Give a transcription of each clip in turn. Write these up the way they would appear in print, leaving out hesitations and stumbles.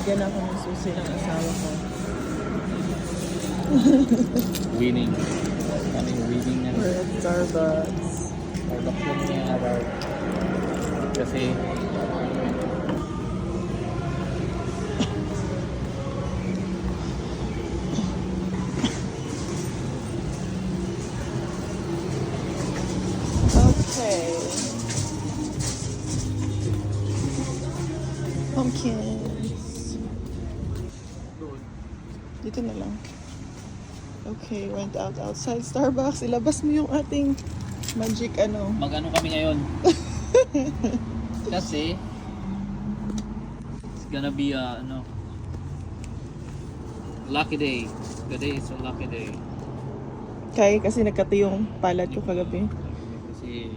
Bigyan ako ng susi ng asawa ko. Winning. Kami winning na. We're at Starbucks. Starbucks yun niya araw. Kasi Okay. Pumpkins. Dito na lang. Okay, went outside Starbucks. Ilabas mo yung ating magic ano. mag-ano kami ngayon. Kasi it's gonna be a lucky day. Today is a lucky day. Kasi nagkati yung palad ko kagabi. Kasi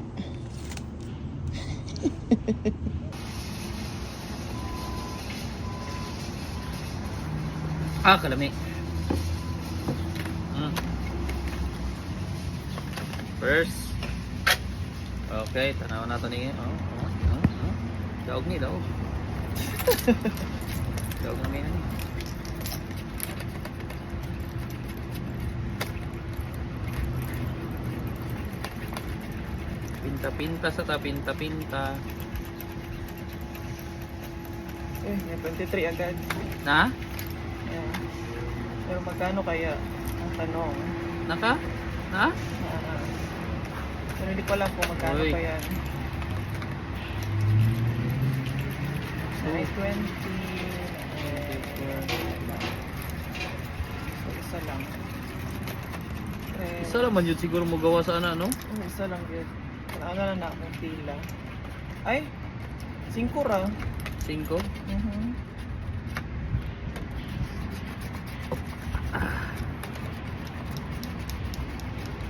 kalami. First. Okay, tanaw na to ni. Daog ni, daog. Daog na may nani. Pinta-pinta sa pinta-pinta. May 23 agad. Na? Yeah. Pero magkano kaya ang tanong? Naka? Na? Pero hindi ko alam kung magkano Uy. kaya. Ay, 20. So, isa lang. Isa lang man yun siguro mo gawa sa ano, no? Isa lang yun. Ano na akong pila. Ay, 5 ra. 5?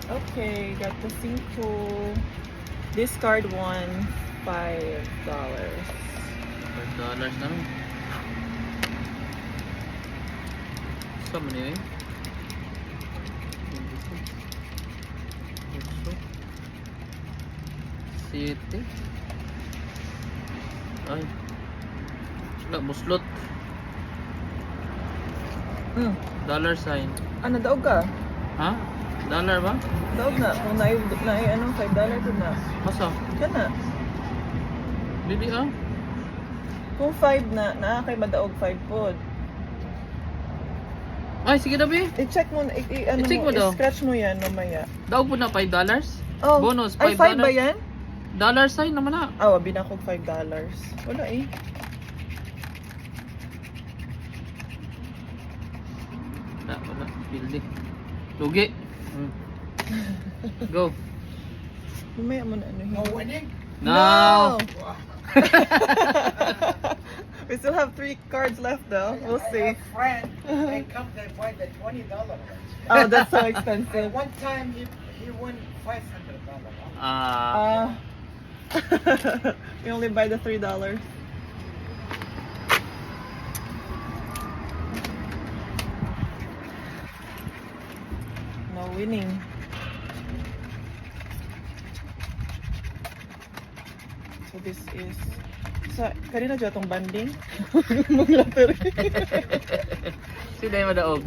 Okay, got the 5. This card won $5. $5 na lang. Saan mo niya eh? City. Ay. Wala, muslot. Dollar sign. Ano, daog ka? Ha? Dollar ba? Daog na. Kung ano, $5 to na. Masa? Yan na. Bibi ah? Kung 5 na kay madaog 5 pod. Ay, sige na bi. I-check mo, ano I-check mo, mo daw. i-scratch mo yan mamaya. Daog po na $5? Oh, Bonus, ay, $5. 5 ba yan? Dollar sign naman na. Wabi na akong $5. Wala eh. Wala. Building. Lugi. Go. Mamaya mo na ano. No winning? No! We still have 3 cards left though. We'll see. I have a friend, they come, they buy the $20. Oh, that's so expensive. One time he won $500. We only buy the $3. No winning. So this is kanina dyan itong banding. Mag-lottery. Sino yung madaog?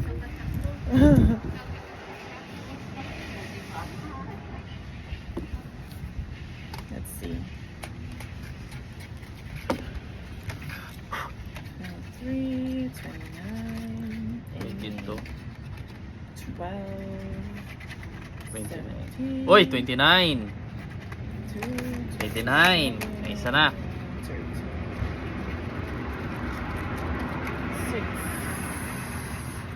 Let's see. 23, 29, Dito. 12, 17, Oy, 29. 2, 29. May isa na. 6,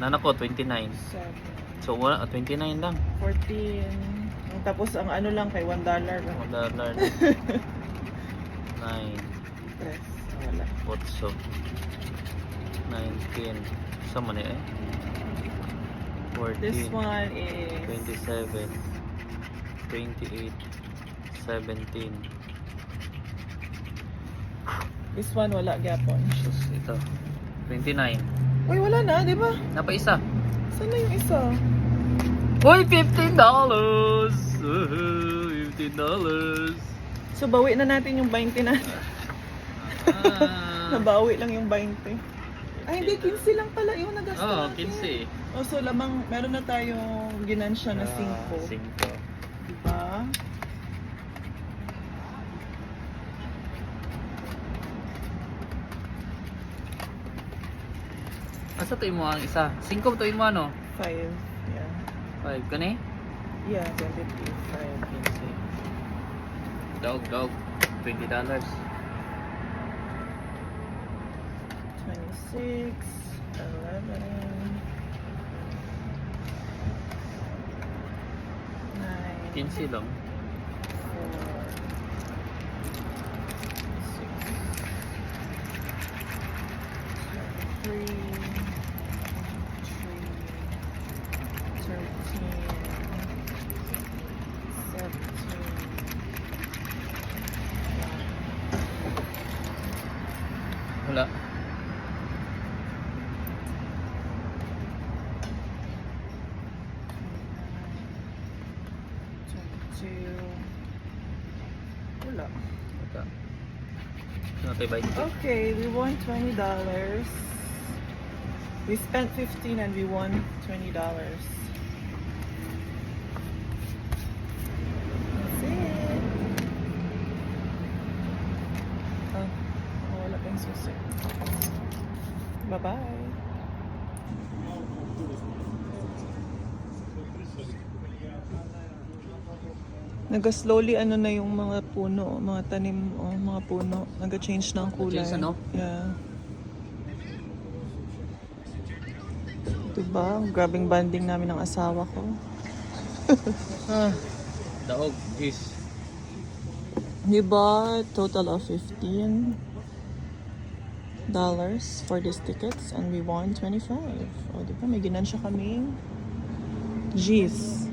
Nana ko, 29. 7, So, wala, 29 lang. 14. Tapos ang ano lang kay $1 ba? $1. 9. Tres. Wala. 8. 19. Saan mo na eh? 14. This one is 27. 28. 17. This one wala gyapon. Sus, ito. 29. Uy, wala na, di ba? Napa isa. Saan na yung isa? Uy, $15! $15. So, bawi na natin yung 20 na. Nabawi lang yung 20. Ay, hindi, 15 lang pala yung nagastos Oo, natin. 15. Oh, so lamang, meron na tayong ginansya na 5. 5. Diba? Asa to mo ang isa? 5 to mo ano? 5. Yeah. 5 kani? Yeah, 25. 15. Dog. $20. 26, 11, 9, 15 lang. 4, 6, 13, 14, 15, 16, 17, Wala. wala. Wala. Ano tayo ba ito? Okay, we won $20. We spent 15 and we won $20. That's it. Oh, wala pa yung susi. Bye-bye. Nag-slowly ano na yung mga puno, mga tanim, mga puno. Nag-change na ang kulay. Nag-change na, no? Yeah. Diba? Grabing banding namin ng asawa ko. Daog. Jeez. Diba? Total of $15 for these tickets and we won 25. O, diba? May ginansya kaming G's.